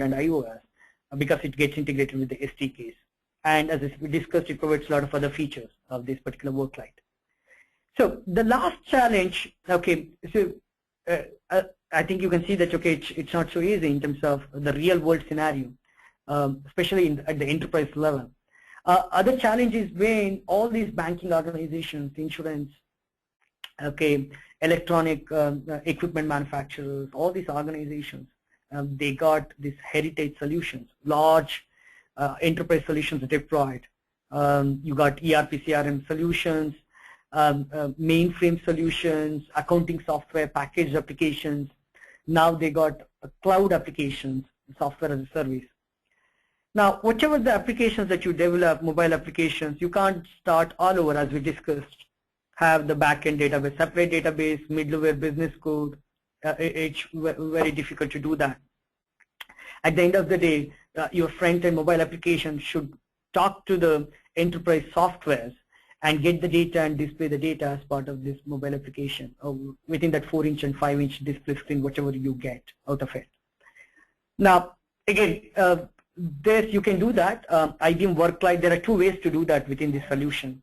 and iOS because it gets integrated with the SDKs. And as we discussed, it provides a lot of other features of this particular Worklight. So the last challenge, okay, so I think you can see that, okay, it's not so easy in terms of the real world scenario, especially at the enterprise level. Other challenge is when all these banking organizations, insurance, okay, electronic equipment manufacturers, all these organizations, they got these heritage solutions, large enterprise solutions deployed. You got ERP, CRM solutions, mainframe solutions, accounting software, packaged applications. Now they got cloud applications, software as a service. Now, whatever the applications that you develop, mobile applications, you can't start all over, as we discussed. Have the backend database, separate database, middleware, business code. It's very difficult to do that. At the end of the day, your front-end mobile application should talk to the enterprise softwares and get the data and display the data as part of this mobile application within that 4-inch and 5-inch display screen, whatever you get out of it. Now, again, this you can do that. IBM Worklight, there are two ways to do that within this solution.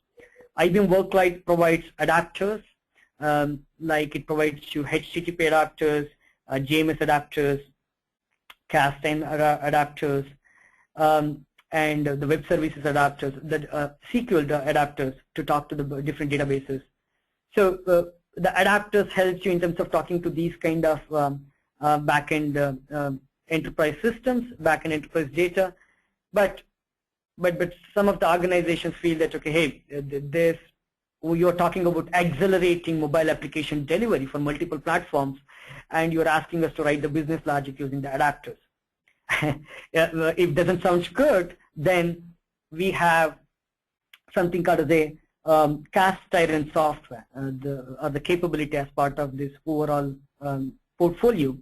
IBM Worklight provides adapters, like it provides you HTTP adapters, JMS adapters, Cas10 adapters, and the web services adapters, the SQL adapters to talk to the different databases. So the adapters helps you in terms of talking to these kind of backend enterprise systems, backend enterprise data, but some of the organizations feel that, okay, hey, you're talking about accelerating mobile application delivery for multiple platforms, and you're asking us to write the business logic using the adapters. If it doesn't sound good, then we have something called the cast iron software, the capability as part of this overall portfolio.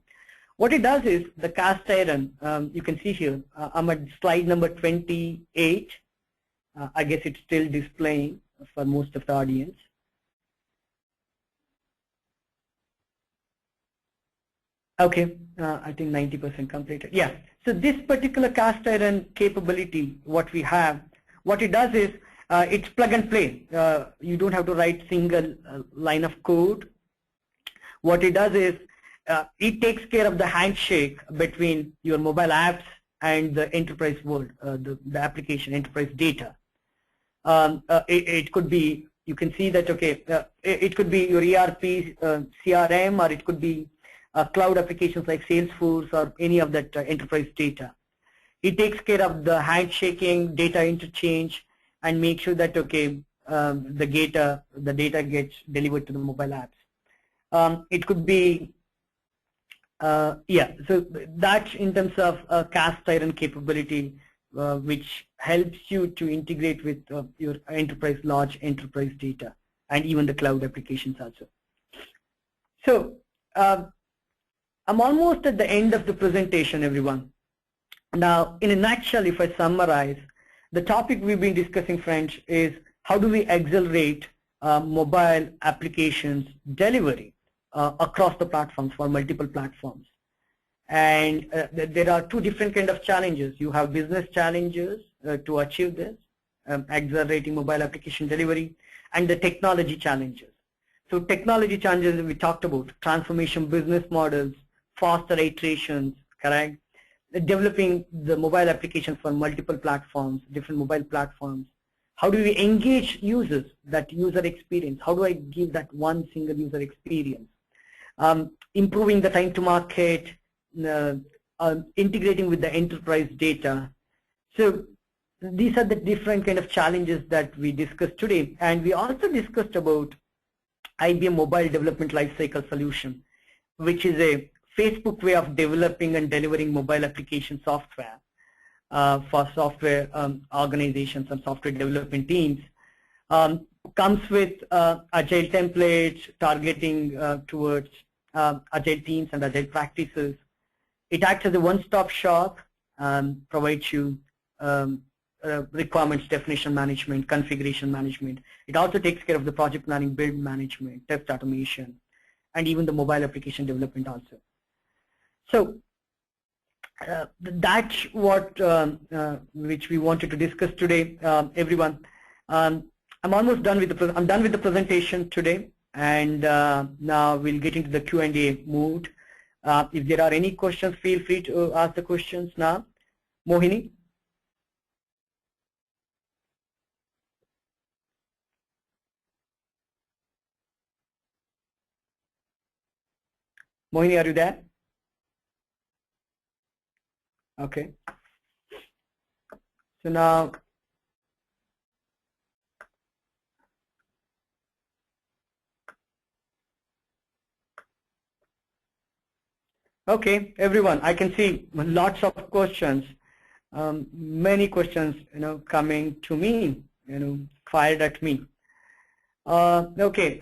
What it does is the cast iron, you can see here, I'm at slide number 28. I guess it's still displaying for most of the audience. Okay, I think 90% completed. Yeah, so this particular cast iron capability, what we have, what it does is it's plug and play. You don't have to write single line of code. What it does is it takes care of the handshake between your mobile apps and the enterprise world, the application enterprise data. It could be, you can see that, okay, it could be your ERP, CRM, or it could be cloud applications like Salesforce or any of that enterprise data. It takes care of the handshaking, data interchange, and make sure that, okay, the data gets delivered to the mobile apps. It could be, yeah, so that's in terms of cast iron capability, which helps you to integrate with your large enterprise data and even the cloud applications also. So I'm almost at the end of the presentation, everyone. Now, in a nutshell, if I summarize, the topic we've been discussing, friends, is how do we accelerate mobile applications delivery across the platforms for multiple platforms. And there are two different kind of challenges. You have business challenges to achieve this, accelerating mobile application delivery, and the technology challenges. So technology challenges we talked about, transformation business models, faster iterations, correct? Developing the mobile application for multiple platforms, different mobile platforms. How do we engage users, that user experience? How do I give that one single user experience? Improving the time to market, integrating with the enterprise data. So these are the different kind of challenges that we discussed today. And we also discussed about IBM Mobile Development Lifecycle Solution, which is a Facebook way of developing and delivering mobile application software for software organizations and software development teams. Comes with agile templates targeting towards agile teams and agile practices. It acts as a one-stop shop, provides you requirements definition management, configuration management. It also takes care of the project planning, build management, test automation, and even the mobile application development also. So That's what which we wanted to discuss today, everyone. I'm almost done with I'm done with the presentation today, and now we'll get into the Q&A mood. If there are any questions, feel free to ask the questions now. Mohini? Mohini, are you there? Okay. So now, okay, everyone, I can see lots of questions, many questions, coming to me, fired at me. Okay,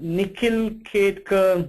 Nikhil Ketkar